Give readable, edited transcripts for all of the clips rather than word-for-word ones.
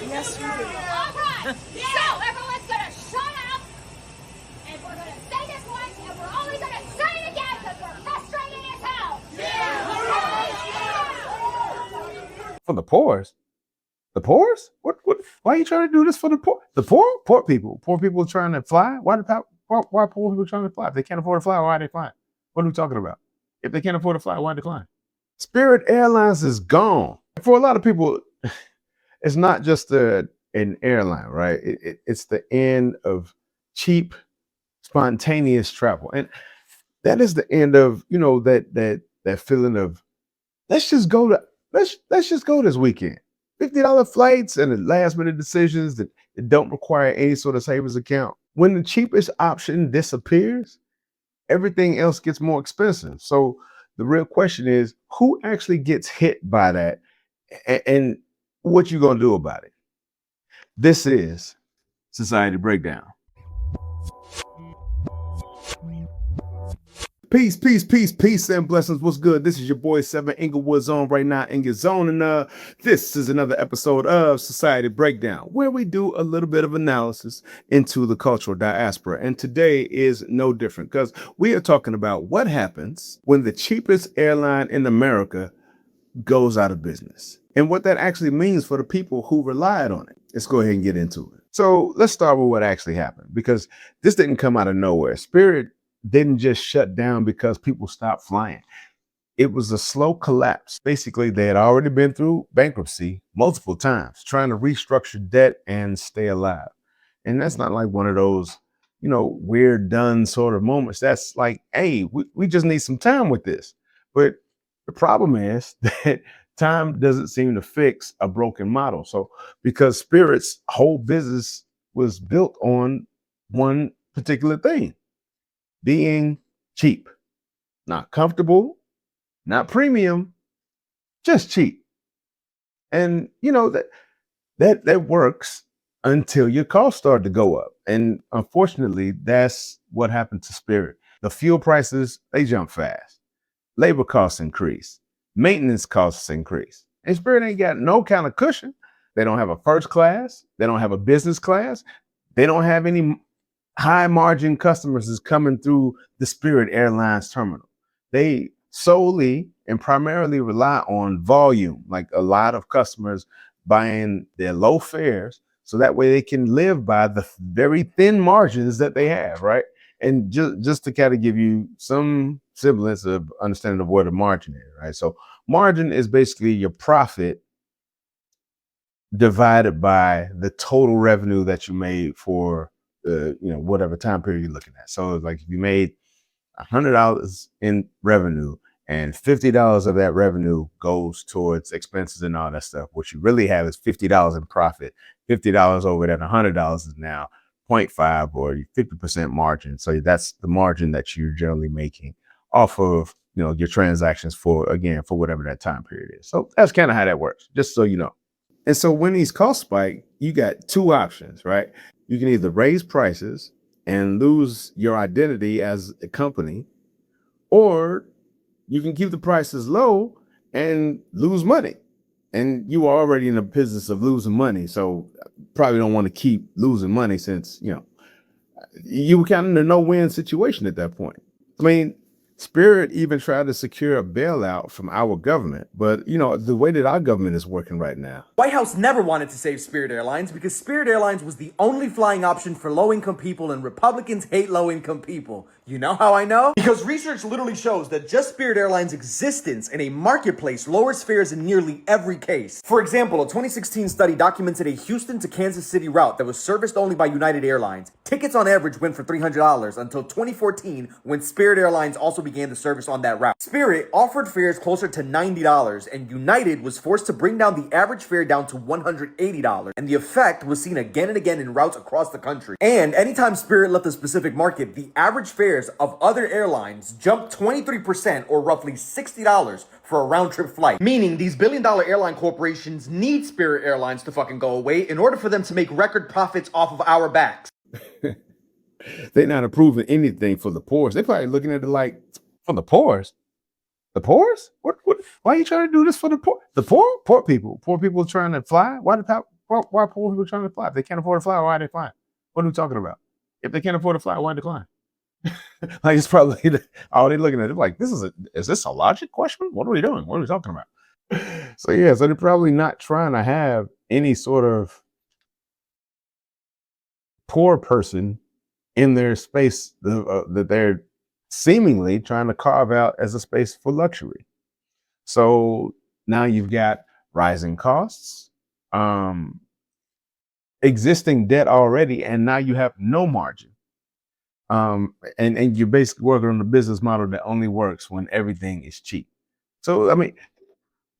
Yes, we do. All right. So everyone's gonna shut up, and we're gonna say this once, and we're only gonna say it again because we're frustrated as hell. For the poors? The poors? What? Why are you trying to do this for the poor? The poor? Poor people. Poor people trying to fly? Why are poor people trying to fly? If they can't afford to fly, why are they flying? What are we talking about? If they can't afford to fly, why are they flying? Spirit Airlines is gone. For a lot of people, it's not just an airline, right? It's the end of cheap, spontaneous travel. And that is the end of, that feeling of let's just go this weekend. $50 flights and the last minute decisions that don't require any sort of savings account. When the cheapest option disappears, everything else gets more expensive. So the real question is, who actually gets hit by that, and what you gonna do about it? This is Society Breakdown. Peace, and blessings. What's good? This is your boy 7 Inglewood Zone right now in your zone. And this is another episode of Society Breakdown, where we do a little bit of analysis into the cultural diaspora. And today is no different because we are talking about what happens when the cheapest airline in America goes out of business and what that actually means for the people who relied on it. Let's go ahead and get into it. So let's start with what actually happened, because this didn't come out of nowhere. Spirit didn't just shut down because people stopped flying. It was a slow collapse. Basically, they had already been through bankruptcy multiple times, trying to restructure debt and stay alive. And that's not like one of those, we're done sort of moments. That's like, hey, we just need some time with this. But the problem is that time doesn't seem to fix a broken model. So because Spirit's whole business was built on one particular thing: being cheap, not comfortable, not premium, just cheap. And that works until your costs start to go up. And unfortunately, that's what happened to Spirit. The fuel prices, they jump fast. Labor costs increase. Maintenance costs increase. And Spirit ain't got no kind of cushion. They don't have a first class. They don't have a business class. They don't have any high margin customers is coming through the Spirit Airlines terminal. They solely and primarily rely on volume, like a lot of customers buying their low fares so that way they can live by the very thin margins that they have, right? And just to kind of give you some semblance of understanding of what a margin is, right? So margin is basically your profit divided by the total revenue that you made for whatever time period you're looking at. So like if you made $100 in revenue and $50 of that revenue goes towards expenses and all that stuff, what you really have is $50 in profit. $50 over that $100 is now 0.5 or 50% margin. So that's the margin that you're generally making off of your transactions for whatever that time period is. So that's kind of how that works, just so you know. And so when these costs spike, you got two options, right? You can either raise prices and lose your identity as a company, or you can keep the prices low and lose money. And you are already in the business of losing money, so probably don't want to keep losing money since, you were kind of in a no-win situation at that point. I mean, Spirit even tried to secure a bailout from our government, but the way that our government is working right now. White House never wanted to save Spirit Airlines because Spirit Airlines was the only flying option for low-income people, and Republicans hate low-income people. You know how I know? Because research literally shows that just Spirit Airlines' existence in a marketplace lowers fares in nearly every case. For example, a 2016 study documented a Houston to Kansas City route that was serviced only by United Airlines. Tickets on average went for $300 until 2014, when Spirit Airlines also began the service on that route. Spirit offered fares closer to $90, and United was forced to bring down the average fare down to $180, and the effect was seen again and again in routes across the country. And anytime Spirit left a specific market, the average fares of other airlines jumped 23%, or roughly $60 for a round-trip flight. Meaning these billion-dollar airline corporations need Spirit Airlines to fucking go away in order for them to make record profits off of our backs. They're not approving anything for the poors. They're probably looking at it like, for the poors? The poors? What? Why are you trying to do this for the poor? The poor people trying to fly? Why Why are poor people trying to fly? If they can't afford to fly, why are they flying? What are we talking about? If they can't afford to fly, why decline? Like it's probably all they're looking at it like is this a logic question? What are we doing? What are we talking about? So yeah, so they're probably not trying to have any sort of poor person in their space that they're seemingly trying to carve out as a space for luxury. So now you've got rising costs, existing debt already, and now you have no margin. And you're basically working on a business model that only works when everything is cheap. So I mean,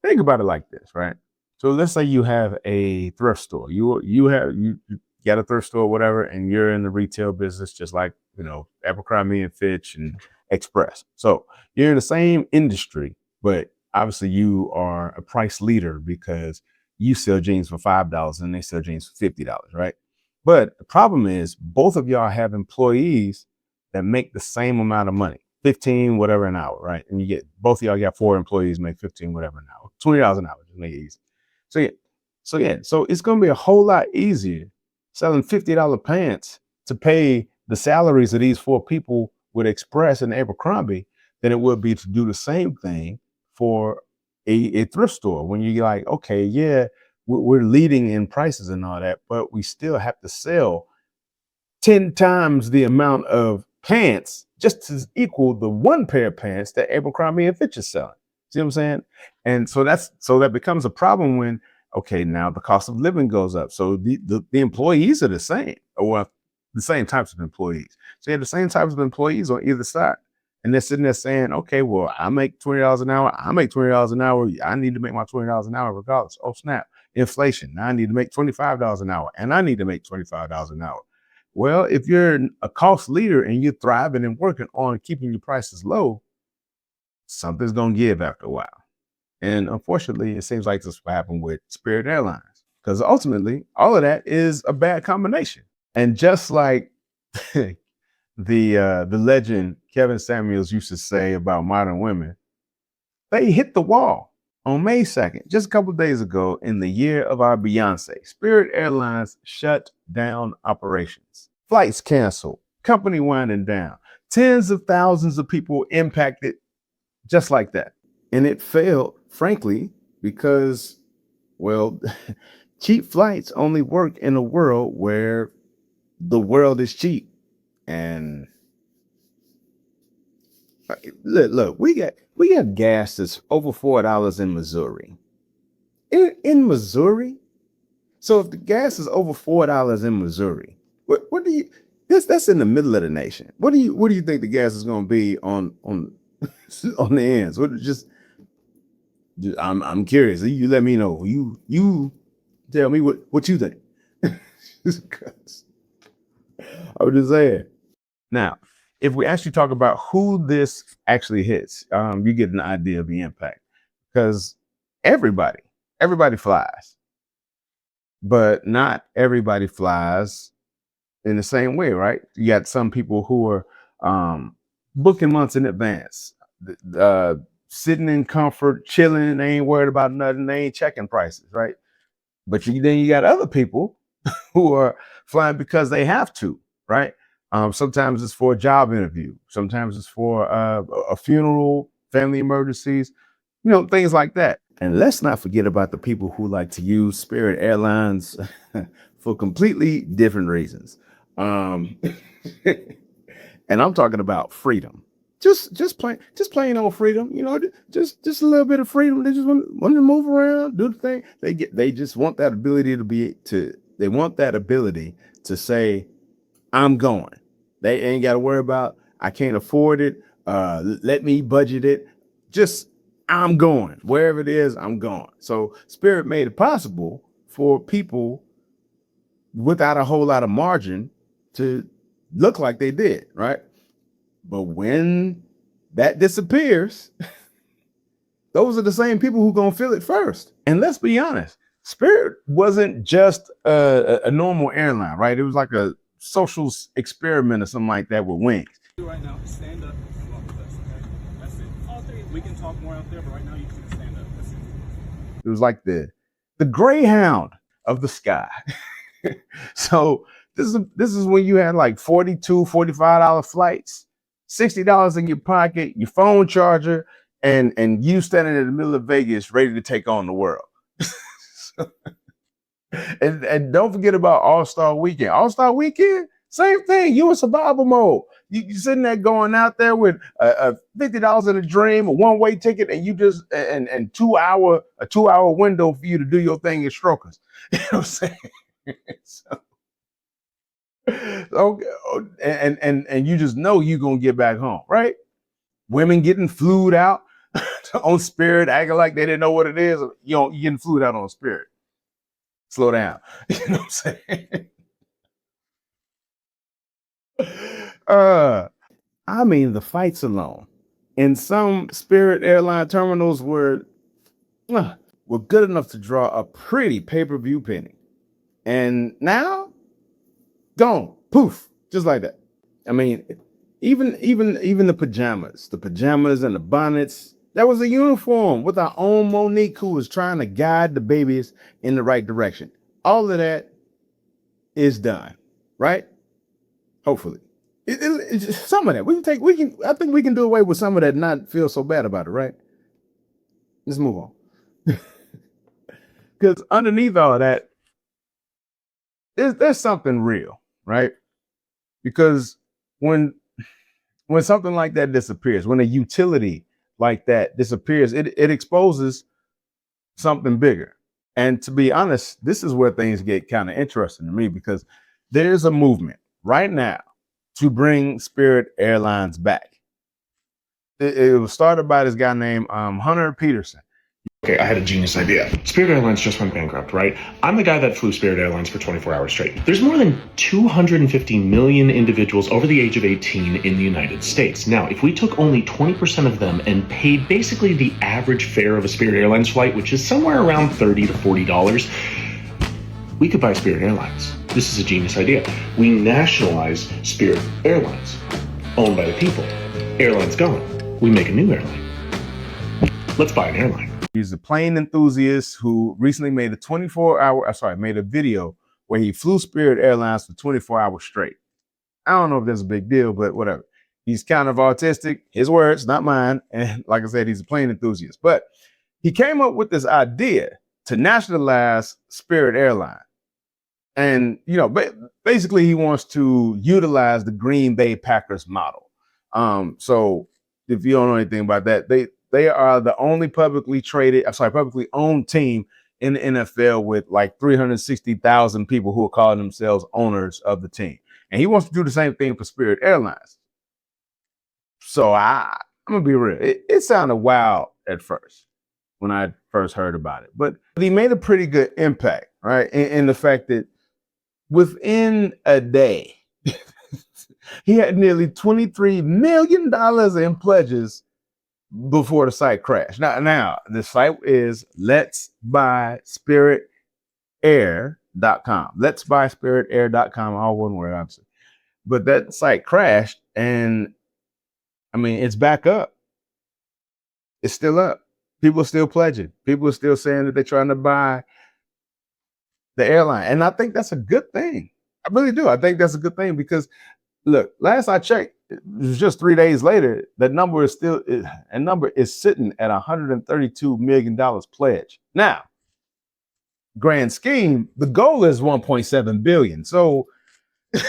think about it like this, right? So let's say you have a thrift store. You got a thrift store, whatever, and you're in the retail business, just like Abercrombie and Fitch and Express. So you're in the same industry, but obviously you are a price leader because you sell jeans for $5 and they sell jeans for $50, right? But the problem is both of y'all have employees that make the same amount of money, 15 whatever an hour, right? And you get both of y'all got 4 employees make 15 whatever an hour, $20 an hour, just make it easy. So it's gonna be a whole lot easier selling $50 pants to pay the salaries of these 4 people with Express and Abercrombie than it would be to do the same thing for a thrift store. When you're like, okay, yeah, we're leading in prices and all that, but we still have to sell 10 times the amount of pants just to equal the 1 pair of pants that Abercrombie and Fitch is selling. See what I'm saying? And so that becomes a problem when, okay, now the cost of living goes up. So the employees are the same, or the same types of employees. So you have the same types of employees on either side. And they're sitting there saying, okay, well, I make $20 an hour. I make $20 an hour. I need to make my $20 an hour regardless. Oh, snap. Inflation. Now I need to make $25 an hour. And I need to make $25 an hour. Well, if you're a cost leader and you're thriving and working on keeping your prices low, something's going to give after a while. And unfortunately, it seems like this is what happened with Spirit Airlines, because ultimately, all of that is a bad combination. And just like the legend Kevin Samuels used to say about modern women, they hit the wall. On May 2nd, just a couple of days ago, in the year of our Beyonce, Spirit Airlines shut down operations. Flights canceled, company winding down, tens of thousands of people impacted just like that. And it failed, frankly, because, well, cheap flights only work in a world where the world is cheap. And look, we got gas that's over $4 in Missouri. In Missouri? So if the gas is over $4 in Missouri, what do you? That's in the middle of the nation. What do you think the gas is going to be on on the ends? I'm curious. You let me know. You tell me what you think. I'm just saying. Now, if we actually talk about who this actually hits, you get an idea of the impact, because everybody flies, but not everybody flies in the same way, right? You got some people who are booking months in advance, sitting in comfort, chilling, they ain't worried about nothing, they ain't checking prices, right? But then you got other people who are flying because they have to, right? Sometimes it's for a job interview. Sometimes it's for a funeral, family emergencies, things like that. And let's not forget about the people who like to use Spirit Airlines for completely different reasons. And I'm talking about freedom. Just plain old freedom, just a little bit of freedom. They just want to move around, do the thing. They just want that ability they want that ability to say, I'm going. They ain't got to worry about, I can't afford it. Let me budget it. Just, I'm going. Wherever it is, I'm going. So Spirit made it possible for people without a whole lot of margin to look like they did, right? But when that disappears, those are the same people who going to feel it first. And let's be honest, Spirit wasn't just a normal airline, right? It was like a social experiment or something like that with wings. Right now, stand up and walk with us, okay? That's it. All three. We can talk more out there, but right now you can stand up. That's it. It was like the Greyhound of the sky. So this is when you had like $42, $45 flights, $60 in your pocket, your phone charger, and you standing in the middle of Vegas ready to take on the world. So, and don't forget about All-Star Weekend. All-Star Weekend, same thing. You in survival mode. You sitting there going out there with $50 in a dream, a one-way ticket, and you just and 2 hour a 2 hour window for you to do your thing in strokers. You know what I'm saying? So, okay, and you just know you're gonna get back home, right? Women getting flued out on Spirit, acting like they didn't know what it is. You getting flued out on Spirit. Slow down. You know what I'm saying? I mean, the fights alone in some Spirit airline terminals were good enough to draw a pretty pay-per-view penny. And now, gone, poof, just like that. I mean, even the pajamas and the bonnets, that was a uniform with our own Monique, who was trying to guide the babies in the right direction. All of that is done, right? Hopefully. Some of that I think we can do away with some of that, not feel so bad about it, right? Let's move on. Because underneath all of that, there's something real, right? Because when something like that disappears, when a utility like that disappears, it exposes something bigger. And to be honest, this is where things get kind of interesting to me, because there's a movement right now to bring Spirit Airlines back. It was started by this guy named Hunter Peterson. Okay, I had a genius idea. Spirit Airlines just went bankrupt, right? I'm the guy that flew Spirit Airlines for 24 hours straight. There's more than 250 million individuals over the age of 18 in the United States. Now, if we took only 20% of them and paid basically the average fare of a Spirit Airlines flight, which is somewhere around $30 to $40, we could buy Spirit Airlines. This is a genius idea. We nationalize Spirit Airlines, owned by the people. Airline's gone. We make a new airline. Let's buy an airline. He's a plane enthusiast who recently made made a video where he flew Spirit Airlines for 24 hours straight. I don't know if that's a big deal, but whatever. He's kind of autistic, his words, not mine. And like I said, he's a plane enthusiast. But he came up with this idea to nationalize Spirit Airlines. And, basically he wants to utilize the Green Bay Packers model. So if you don't know anything about that, they are the only publicly owned team in the NFL with like 360,000 people who are calling themselves owners of the team. And he wants to do the same thing for Spirit Airlines. So I'm gonna be real. It sounded wild at first when I first heard about it, but he made a pretty good impact, right? In the fact that within a day, he had nearly $23 million in pledges before the site crashed. Now the site is letsbuyspiritair.com. Letsbuyspiritair.com, all one word, obviously. But that site crashed, and I mean, it's back up. It's still up. People are still pledging. People are still saying that they're trying to buy the airline. And I think that's a good thing. I really do. I think that's a good thing because, look, last I checked, it was just 3 days later, that number is sitting at $132 million pledge. Now, grand scheme, the goal is 1.7 billion. So we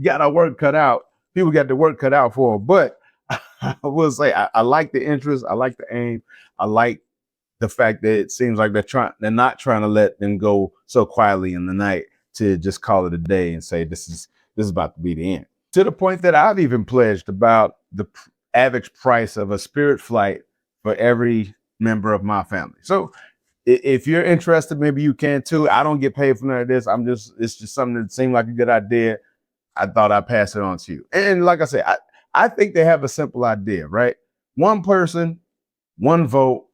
got our work cut out. People got their work cut out for them. But I will say, I like the interest. I like the aim. I like the fact that it seems like they're not trying to let them go so quietly in the night to just call it a day and say this is about to be the end. To the point that I've even pledged about the average price of a Spirit flight for every member of my family. So if you're interested, maybe you can too. I don't get paid for none of this. It's just something that seemed like a good idea. I thought I'd pass it on to you. And like I said, I think they have a simple idea, right? One person, one vote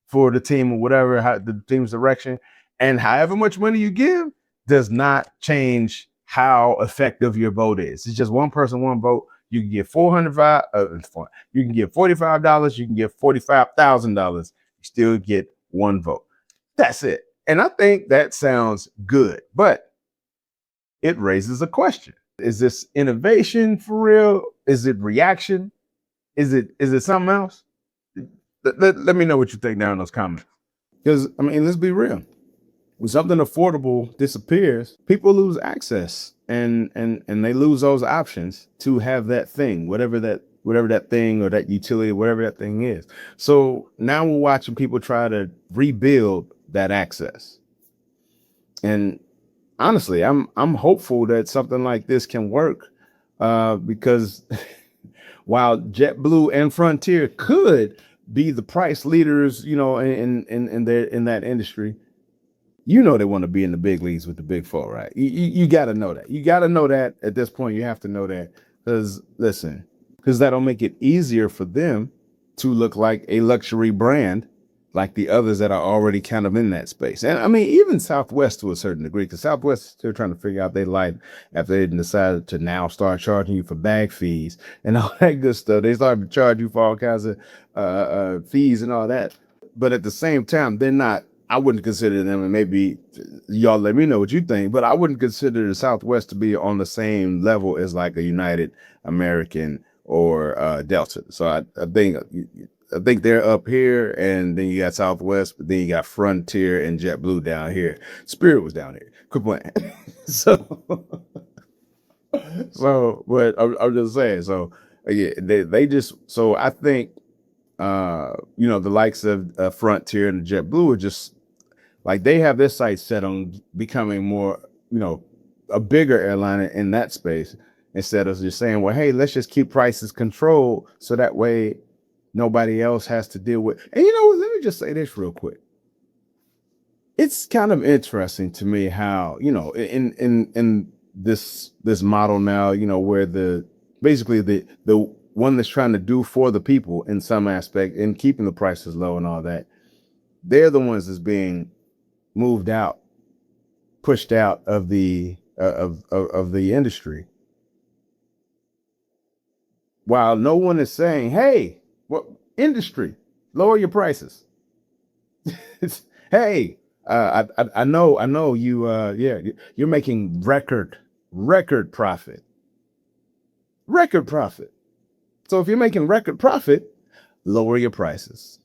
for the team or whatever, the team's direction. And however much money you give does not change how effective your vote is. It's just one person, one vote. You can get you can get $45, you can get $45,000. You still get one vote. That's it. And I think that sounds good, but it raises a question. Is this innovation for real? Is it reaction? Is it something else? Let me know what you think down in those comments. Because I mean, let's be real. When something affordable disappears, people lose access and they lose those options to have that thing, whatever that thing or that utility, whatever that thing is. So now we're watching people try to rebuild that access. And honestly, I'm hopeful that something like this can work, because while JetBlue and Frontier could be the price leaders, in that industry, they want to be in the big leagues with the big four, right? You got to know that. You got to know that at this point. You have to know that because that'll make it easier for them to look like a luxury brand, like the others that are already kind of in that space. And I mean, even Southwest to a certain degree, because Southwest is still trying to figure out they lied after they decided to now start charging you for bag fees and all that good stuff. They started to charge you for all kinds of fees and all that. But at the same time, they're not. I wouldn't consider them, and maybe y'all let me know what you think, but I wouldn't consider the Southwest to be on the same level as like a United, American, or Delta. So I think they're up here, and then you got Southwest, but then you got Frontier and JetBlue down here. Spirit was down here. Quit playing. But I'm just saying. So yeah, they just. So I think the likes of Frontier and JetBlue are just like they have their sights set on becoming more, a bigger airline in that space instead of just saying, well, hey, let's just keep prices controlled so that way nobody else has to deal with. And let me just say this real quick. It's kind of interesting to me how, in this model now, where basically the one that's trying to do for the people in some aspect and keeping the prices low and all that, they're the ones that's being moved out, pushed out of the of the industry, while no one is saying, hey, what industry, lower your prices. Hey, I know you you're making record profit. So if you're making record profit, lower your prices.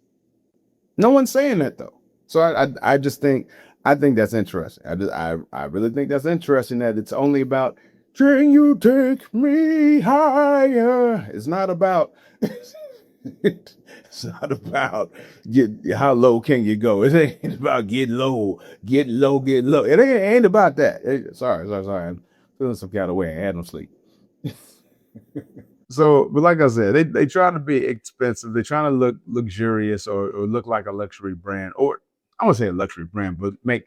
No one's saying that though. So I just think that's interesting. I really think that's interesting that it's only about, can you take me higher? It's not about it's not about how low can you go. It ain't about get low. It ain't about that. Sorry. I'm feeling some kind of way. I had no sleep. So, but like I said, they trying to be expensive. They're trying to look luxurious or look like a luxury brand, or I won't say a luxury brand, but make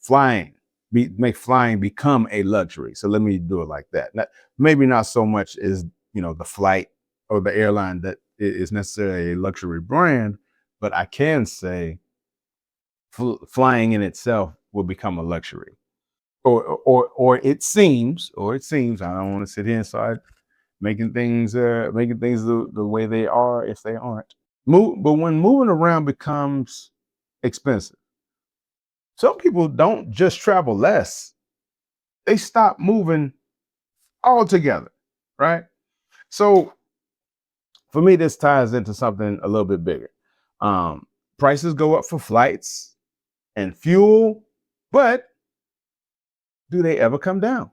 flying become a luxury. So let me do it like that. Maybe not so much as the flight or the airline that is necessarily a luxury brand, but I can say flying in itself will become a luxury, or it seems. I don't want to sit here and start making things the way they are if they aren't. But when moving around becomes expensive, some people don't just travel less, they stop moving altogether, right? So for me, this ties into something a little bit bigger. Prices go up for flights and fuel, but do they ever come down?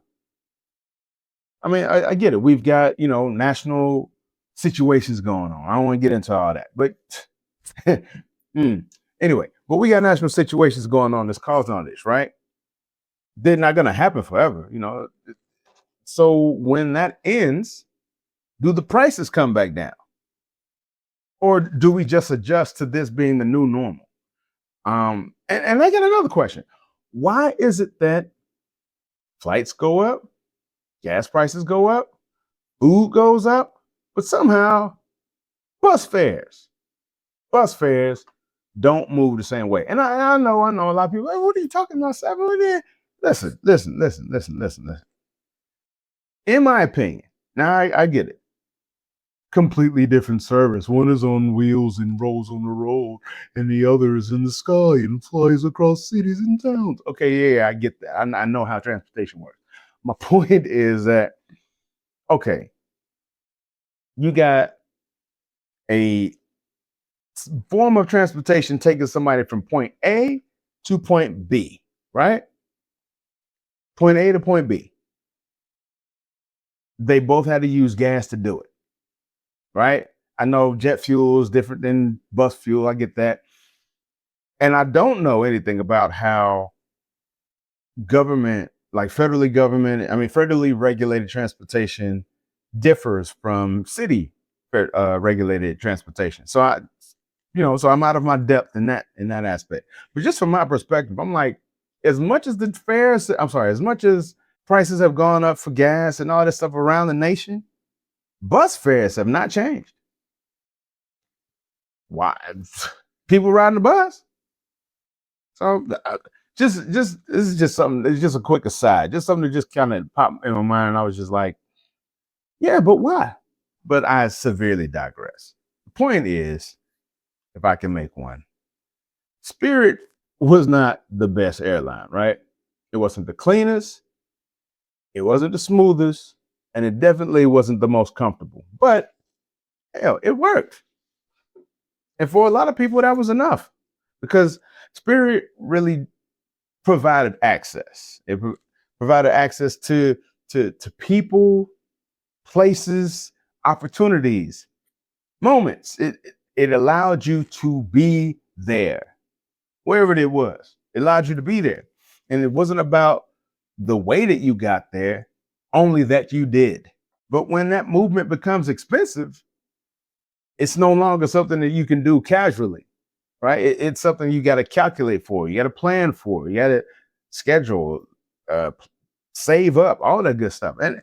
I mean, I get it. We've got, national situations going on. I don't want to get into all that, but anyway, but we got national situations going on that's causing all this, right? They're not going to happen forever, So when that ends, do the prices come back down? Or do we just adjust to this being the new normal? And I got another question. Why is it that flights go up, gas prices go up, food goes up, but somehow bus fares don't move the same way? And I know a lot of people, hey, what are you talking about, Seven? Listen. In my opinion, now I get it. completely different service. One is on wheels and rolls on the road, and the other is in the sky and flies across cities and towns. Okay, yeah, I get that. I know how transportation works. My point is that, okay, you got a form of transportation taking somebody from point A to point B, right? Point A to point B. They both had to use gas to do it, right? I know jet fuel is different than bus fuel. I get that. And I don't know anything about how government, like federally regulated transportation differs from city regulated transportation. So I'm out of my depth in that aspect. But just from my perspective, I'm like, as much as prices have gone up for gas and all this stuff around the nation, bus fares have not changed. Why? People riding the bus. So just this is just something. It's just a quick aside. Just something that just kind of popped in my mind. And I was just like, yeah, but why? But I severely digress. The point is, if I can make one, Spirit was not the best airline, right? It wasn't the cleanest, it wasn't the smoothest, and it definitely wasn't the most comfortable. But hell, it worked. And for a lot of people, that was enough because Spirit really provided access. It provided access to people, places, opportunities, moments. It allowed you to be there, wherever it was. It allowed you to be there. And it wasn't about the way that you got there, only that you did. But when that movement becomes expensive, it's no longer something that you can do casually, right? It's something you got to calculate for. You got to plan for. You got to schedule, uh, save up, all that good stuff. And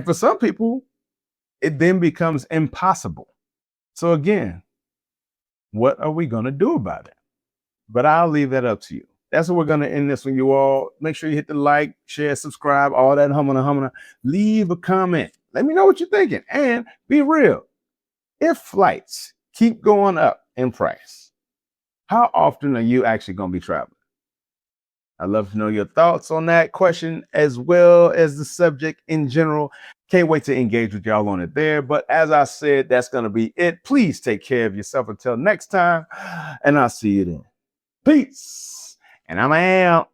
for some people, it then becomes impossible. So again, what are we going to do about it? But I'll leave that up to you. That's what we're going to end this one, you all. Make sure you hit the like, share, subscribe, all that humming. Leave a comment. Let me know what you're thinking. And be real. If flights keep going up in price, how often are you actually going to be traveling? I'd love to know your thoughts on that question as well as the subject in general. Can't wait to engage with y'all on it there. But as I said, that's going to be it. Please take care of yourself until next time, and I'll see you then. Peace. And I'm out.